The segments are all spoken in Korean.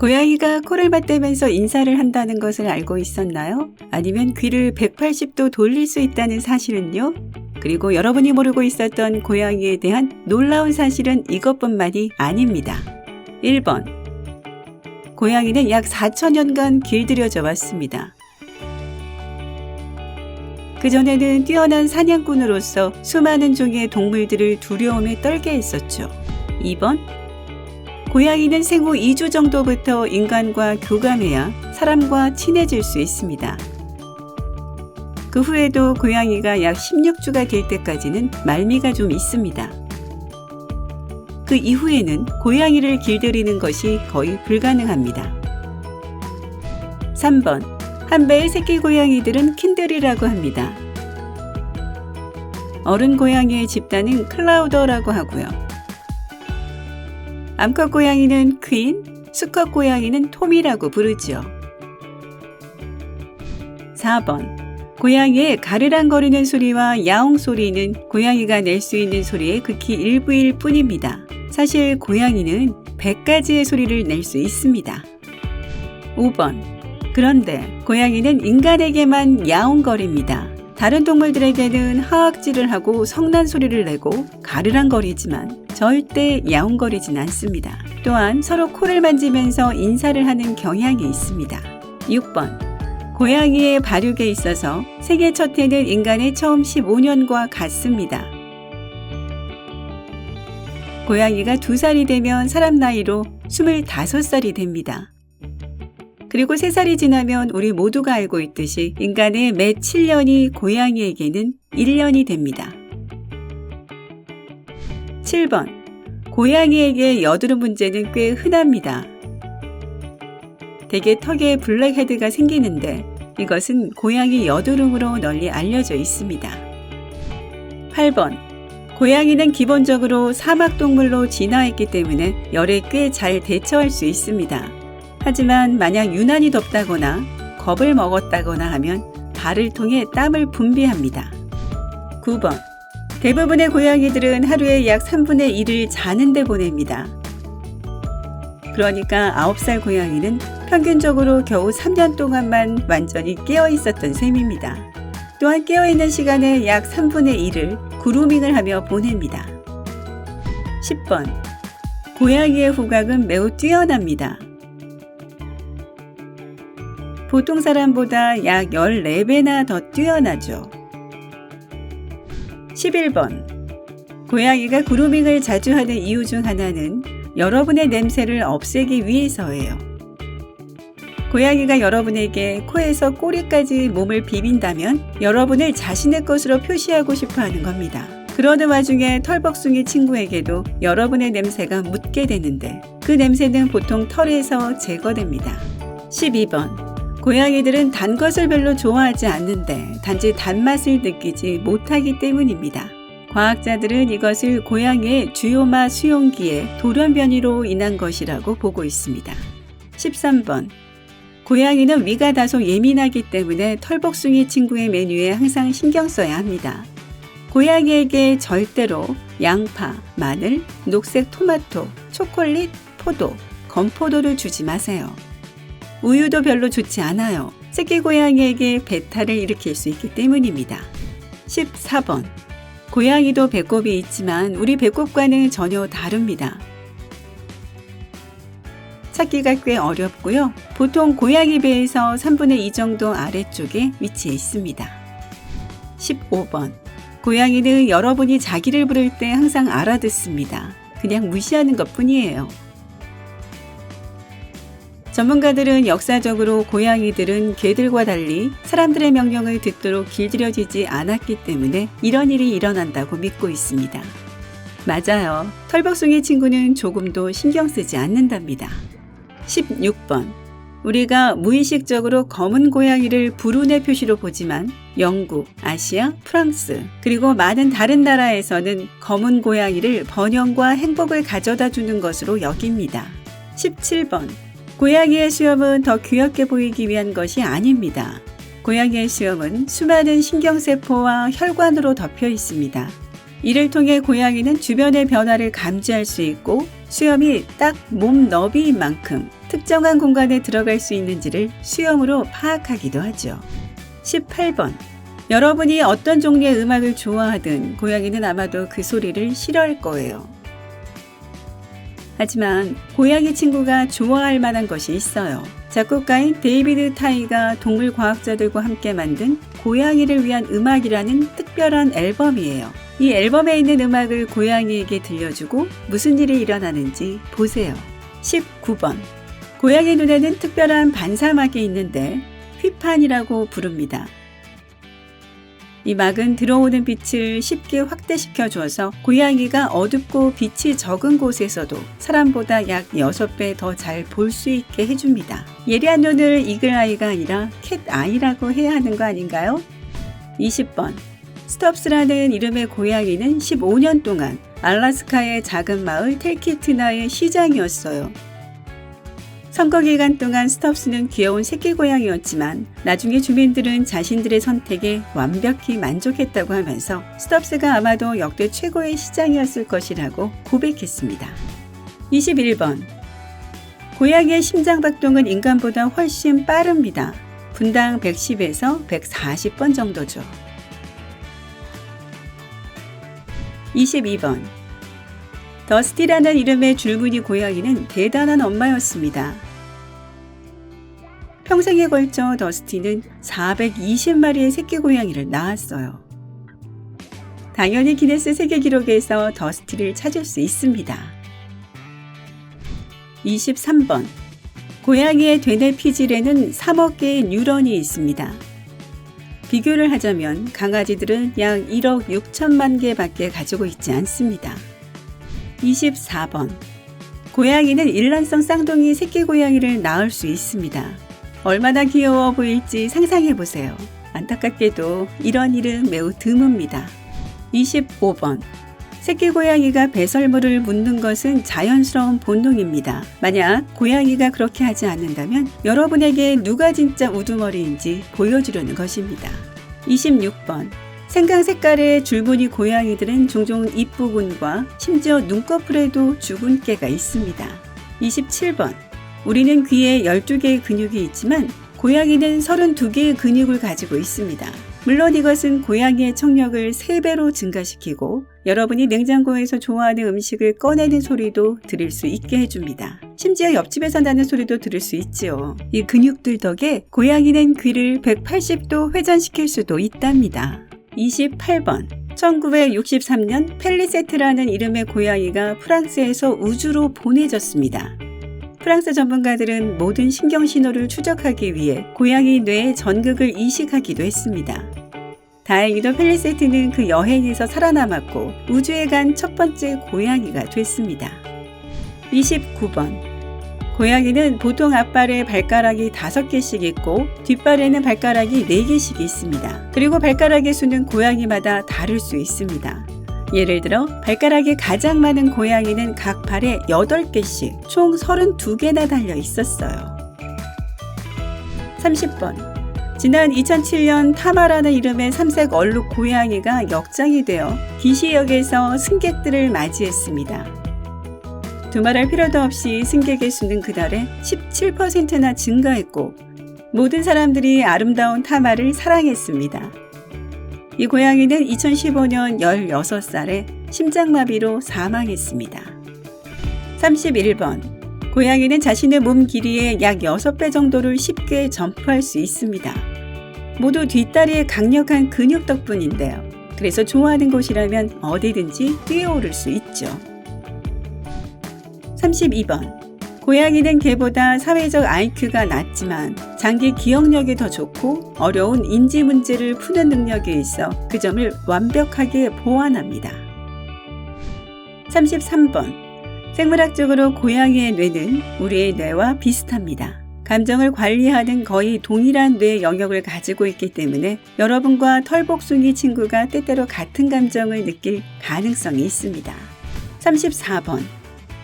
고양이가 코를 맞대면서 인사를 한다는 것을 알고 있었나요? 아니면 귀를 180도 돌릴 수 있다는 사실은요? 그리고 여러분이 모르고 있었던 고양이에 대한 놀라운 사실은 이것뿐만이 아닙니다. 1번. 고양이는 약 4,000년간 길들여져 왔습니다. 그전에는 뛰어난 사냥꾼으로서 수많은 종의 동물들을 두려움에 떨게 했었죠. 2번. 고양이는 생후 2주 정도부터 인간과 교감해야 사람과 친해질 수 있습니다. 그 후에도 고양이가 약 16주가 될 때까지는 말미가 좀 있습니다. 그 이후에는 고양이를 길들이는 것이 거의 불가능합니다. 3번. 한배의 새끼 고양이들은 킨들이라고 합니다. 어른 고양이의 집단은 클라우더라고 하고요. 암컷 고양이는 퀸, 수컷 고양이는 톰이라고 부르죠. 4번. 고양이의 가르랑거리는 소리와 야옹 소리는 고양이가 낼 수 있는 소리의 극히 일부일 뿐입니다. 사실 고양이는 100가지의 소리를 낼 수 있습니다. 5번. 그런데 고양이는 인간에게만 야옹거립니다. 다른 동물들에게는 하악질을 하고 성난 소리를 내고 가르랑거리지만 절대 야옹거리진 않습니다. 또한 서로 코를 만지면서 인사를 하는 경향이 있습니다. 6번. 고양이의 발육에 있어서 생애 첫 해는 인간의 처음 15년과 같습니다. 고양이가 2살이 되면 사람 나이로 25살이 됩니다. 그리고 3살이 지나면 우리 모두가 알고 있듯이 인간의 매 7년이 고양이에게는 1년이 됩니다. 7번. 고양이에게 여드름 문제는 꽤 흔합니다. 대개 턱에 블랙헤드가 생기는데 이것은 고양이 여드름으로 널리 알려져 있습니다. 8번. 고양이는 기본적으로 사막동물로 진화했기 때문에 열에 꽤 잘 대처할 수 있습니다. 하지만 만약 유난히 덥다거나 겁을 먹었다거나 하면 발을 통해 땀을 분비합니다. 9번. 대부분의 고양이들은 하루에 약 3분의 1을 자는 데 보냅니다. 그러니까 9살 고양이는 평균적으로 겨우 3년 동안만 완전히 깨어 있었던 셈입니다. 또한 깨어있는 시간의 약 3분의 1을 그루밍을 하며 보냅니다. 10번. 고양이의 후각은 매우 뛰어납니다. 보통 사람보다 약 14배나 더 뛰어나죠. 11번. 고양이가 그루밍을 자주 하는 이유 중 하나는 여러분의 냄새를 없애기 위해서예요. 고양이가 여러분에게 코에서 꼬리까지 몸을 비빈다면 여러분을 자신의 것으로 표시하고 싶어 하는 겁니다. 그러는 와중에 털복숭이 친구에게도 여러분의 냄새가 묻게 되는데 그 냄새는 보통 털에서 제거됩니다. 12번. 고양이들은 단 것을 별로 좋아하지 않는데 단지 단맛을 느끼지 못하기 때문입니다. 과학자들은 이것을 고양이의 주요마 수용기의 돌연변이로 인한 것이라고 보고 있습니다. 13번. 고양이는 위가 다소 예민하기 때문에 털복숭이 친구의 메뉴에 항상 신경 써야 합니다. 고양이에게 절대로 양파, 마늘, 녹색 토마토, 초콜릿, 포도, 건포도를 주지 마세요. 우유도 별로 좋지 않아요. 새끼 고양이에게 배탈을 일으킬 수 있기 때문입니다. 14번. 고양이도 배꼽이 있지만 우리 배꼽과는 전혀 다릅니다. 찾기가 꽤 어렵고요. 보통 고양이 배에서 3분의 2 정도 아래쪽에 위치해 있습니다. 15번. 고양이는 여러분이 자기를 부를 때 항상 알아듣습니다. 그냥 무시하는 것뿐이에요. 전문가들은 역사적으로 고양이들은 개들과 달리 사람들의 명령을 듣도록 길들여지지 않았기 때문에 이런 일이 일어난다고 믿고 있습니다. 맞아요. 털복숭이 친구는 조금도 신경 쓰지 않는답니다. 16번. 우리가 무의식적으로 검은 고양이를 불운의 표시로 보지만 영국, 아시아, 프랑스, 그리고 많은 다른 나라에서는 검은 고양이를 번영과 행복을 가져다 주는 것으로 여깁니다. 17번. 고양이의 수염은 더 귀엽게 보이기 위한 것이 아닙니다. 고양이의 수염은 수많은 신경세포와 혈관으로 덮여 있습니다. 이를 통해 고양이는 주변의 변화를 감지할 수 있고 수염이 딱 몸 너비인 만큼 특정한 공간에 들어갈 수 있는지를 수염으로 파악하기도 하죠. 18번. 여러분이 어떤 종류의 음악을 좋아하든 고양이는 아마도 그 소리를 싫어할 거예요. 하지만 고양이 친구가 좋아할 만한 것이 있어요. 작곡가인 데이비드 타이가 동물 과학자들과 함께 만든 고양이를 위한 음악이라는 특별한 앨범이에요. 이 앨범에 있는 음악을 고양이에게 들려주고 무슨 일이 일어나는지 보세요. 19번. 고양이 눈에는 특별한 반사막이 있는데 휘판이라고 부릅니다. 이 막은 들어오는 빛을 쉽게 확대시켜 줘서 고양이가 어둡고 빛이 적은 곳에서도 사람보다 약 6배 더 잘 볼 수 있게 해줍니다. 예리한 눈을 이글아이가 아니라 캣아이라고 해야 하는 거 아닌가요? 20번. 스톱스라는 이름의 고양이는 15년 동안 알래스카의 작은 마을 텔키트나의 시장이었어요. 선거 기간 동안 스톱스는 귀여운 새끼 고양이였지만 나중에 주민들은 자신들의 선택에 완벽히 만족했다고 하면서 스톱스가 아마도 역대 최고의 시장이었을 것이라고 고백했습니다. 21번. 고양이의 심장박동은 인간보다 훨씬 빠릅니다. 분당 110에서 140번 정도죠. 22번. 더스티라는 이름의 줄무늬 고양이는 대단한 엄마였습니다. 평생에 걸쳐 더스티는 420마리의 새끼 고양이를 낳았어요. 당연히 기네스 세계 기록에서 더스티를 찾을 수 있습니다. 23번. 고양이의 되뇌 피질에는 3억 개의 뉴런이 있습니다. 비교를 하자면 강아지들은 약 1억 6천만 개밖에 가지고 있지 않습니다. 24번. 고양이는 일란성 쌍둥이 새끼 고양이를 낳을 수 있습니다. 얼마나 귀여워 보일지 상상해보세요. 안타깝게도 이런 일은 매우 드뭅니다. 25번. 새끼 고양이가 배설물을 묻는 것은 자연스러운 본능입니다. 만약 고양이가 그렇게 하지 않는다면 여러분에게 누가 진짜 우두머리인지 보여주려는 것입니다. 26번. 생강 색깔의 줄무늬 고양이들은 종종 입 부분과 심지어 눈꺼풀에도 주근깨가 있습니다. 27번. 우리는 귀에 12개의 근육이 있지만 고양이는 32개의 근육을 가지고 있습니다. 물론 이것은 고양이의 청력을 3배로 증가시키고 여러분이 냉장고에서 좋아하는 음식을 꺼내는 소리도 들을 수 있게 해줍니다. 심지어 옆집에서 나는 소리도 들을 수 있지요. 이 근육들 덕에 고양이는 귀를 180도 회전시킬 수도 있답니다. 28번. 1963년 펠리세트라는 이름의 고양이가 프랑스에서 우주로 보내졌습니다. 프랑스 전문가들은 모든 신경신호를 추적하기 위해 고양이 뇌의 전극을 이식하기도 했습니다. 다행히도 펠리세트는 그 여행에서 살아남았고 우주에 간 첫 번째 고양이가 됐습니다. 29번. 고양이는 보통 앞발에 발가락이 5개씩 있고 뒷발에는 발가락이 4개씩 있습니다. 그리고 발가락의 수는 고양이마다 다를 수 있습니다. 예를 들어 발가락이 가장 많은 고양이는 각 발에 8개씩 총 32개나 달려 있었어요. 30번. 지난 2007년 타마라는 이름의 삼색 얼룩 고양이가 역장이 되어 기시역에서 승객들을 맞이했습니다. 두말할 필요도 없이 승객의 수는 그달에 17%나 증가했고 모든 사람들이 아름다운 타마를 사랑했습니다. 이 고양이는 2015년 16살에 심장마비로 사망했습니다. 31번. 고양이는 자신의 몸 길이의 약 6배 정도를 쉽게 점프할 수 있습니다. 모두 뒷다리의 강력한 근육 덕분인데요. 그래서 좋아하는 곳이라면 어디든지 뛰어오를 수 있죠. 32번. 고양이는 개보다 사회적 IQ가 낮지만 장기 기억력이 더 좋고 어려운 인지 문제를 푸는 능력이 있어 그 점을 완벽하게 보완합니다. 33번. 생물학적으로 고양이의 뇌는 우리의 뇌와 비슷합니다. 감정을 관리하는 거의 동일한 뇌 영역을 가지고 있기 때문에 여러분과 털복숭이 친구가 때때로 같은 감정을 느낄 가능성이 있습니다. 34번.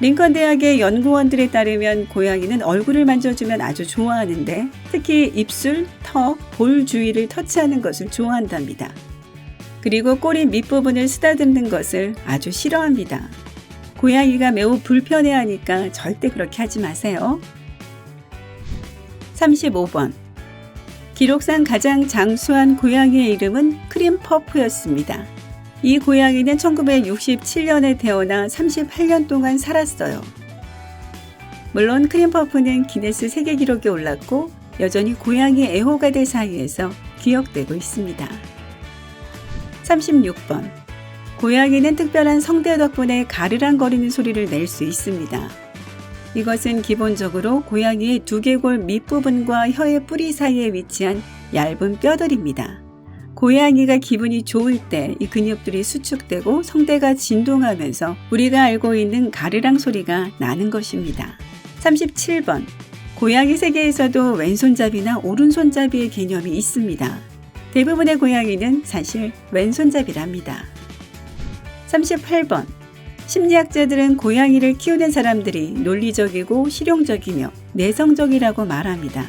링컨 대학의 연구원들에 따르면 고양이는 얼굴을 만져주면 아주 좋아하는데 특히 입술, 턱, 볼 주위를 터치하는 것을 좋아한답니다. 그리고 꼬리 밑부분을 쓰다듬는 것을 아주 싫어합니다. 고양이가 매우 불편해하니까 절대 그렇게 하지 마세요. 35번. 기록상 가장 장수한 고양이의 이름은 크림퍼프였습니다. 이 고양이는 1967년에 태어나 38년 동안 살았어요. 물론 크림퍼프는 기네스 세계 기록에 올랐고 여전히 고양이 애호가들 사이에서 기억되고 있습니다. 36번. 고양이는 특별한 성대 덕분에 가르랑거리는 소리를 낼 수 있습니다. 이것은 기본적으로 고양이의 두개골 밑부분과 혀의 뿌리 사이에 위치한 얇은 뼈들입니다. 고양이가 기분이 좋을 때 이 근육들이 수축되고 성대가 진동하면서 우리가 알고 있는 가르랑 소리가 나는 것입니다. 37번. 고양이 세계에서도 왼손잡이나 오른손잡이의 개념이 있습니다. 대부분의 고양이는 사실 왼손잡이랍니다. 38번. 심리학자들은 고양이를 키우는 사람들이 논리적이고 실용적이며 내성적이라고 말합니다.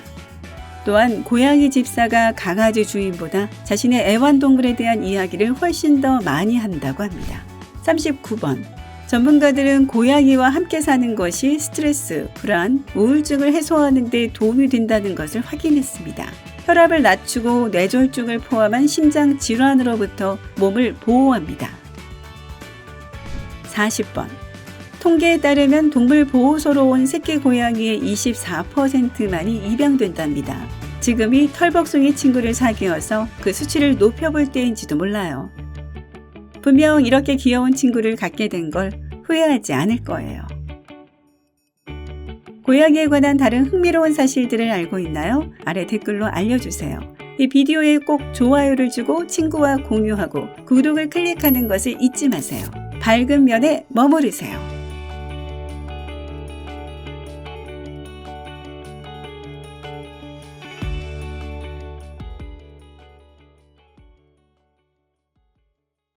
또한 고양이 집사가 강아지 주인보다 자신의 애완동물에 대한 이야기를 훨씬 더 많이 한다고 합니다. 39번. 전문가들은 고양이와 함께 사는 것이 스트레스, 불안, 우울증을 해소하는 데 도움이 된다는 것을 확인했습니다. 혈압을 낮추고 뇌졸중을 포함한 심장 질환으로부터 몸을 보호합니다. 40번. 통계에 따르면 동물보호소로 온 새끼 고양이의 24%만이 입양된답니다. 지금이 털복숭이 친구를 사귀어서 그 수치를 높여볼 때인지도 몰라요. 분명 이렇게 귀여운 친구를 갖게 된 걸 후회하지 않을 거예요. 고양이에 관한 다른 흥미로운 사실들을 알고 있나요? 아래 댓글로 알려주세요. 이 비디오에 꼭 좋아요를 주고 친구와 공유하고 구독을 클릭하는 것을 잊지 마세요. 밝은 면에 머무르세요.